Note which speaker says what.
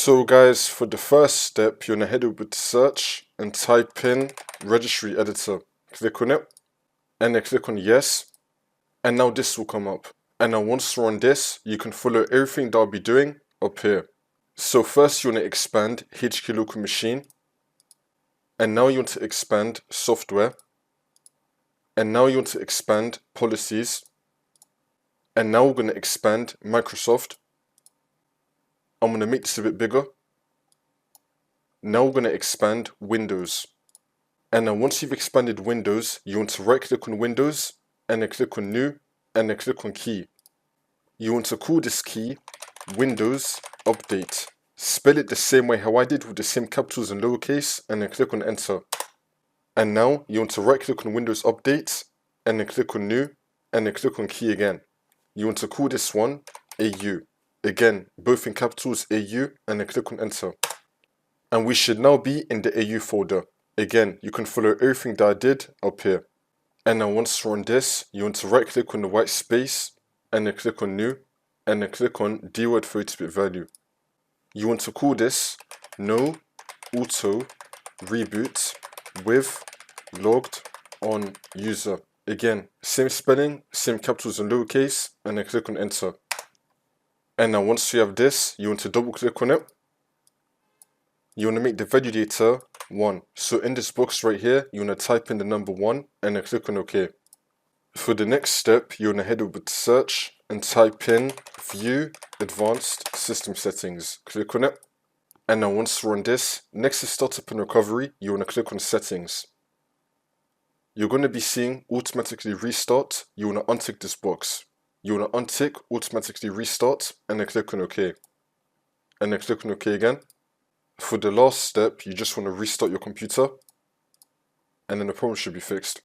Speaker 1: So guys, for the first step, you're going to head over to search and type in registry editor. Click on it and then click on yes, and now this will come up. And now once you're on this, you can follow everything that I'll be doing up here. So first you want to expand HK local machine, and now you want to expand software, and now you want to expand policies, and now we're going to expand Microsoft. I'm going to make this a bit bigger. Now we're going to expand Windows. And then once you've expanded Windows, you want to right click on Windows, and then click on New, and then click on Key. You want to call this key Windows Update. Spell it the same way how I did, with the same capitals and lowercase, and then click on Enter. And now you want to right click on Windows Update, and then click on New, and then click on Key again. You want to call this one AU. Again, both in capitals, AU, and then click on Enter. And we should now be in the AU folder. Again, you can follow everything that I did up here. And now once you're on this, you want to right click on the white space, and then click on New, and then click on dword 32-bit value. You want to call this No Auto Reboot with Logged On User. Again, same spelling, same capitals and lowercase, and then click on Enter. And now once you have this, you want to double click on it. You want to make the value data 1. So in this box right here, you want to type in the number 1 and then click on OK. For the next step, you want to head over to search and type in View Advanced System Settings. Click on it. And now once you're on this, next to Startup and Recovery, you want to click on Settings. You're going to be seeing Automatically Restart. You want to untick this box. You want to untick Automatically Restart and then click on OK. And then click on OK again. For the last step, you just want to restart your computer, and then the problem should be fixed.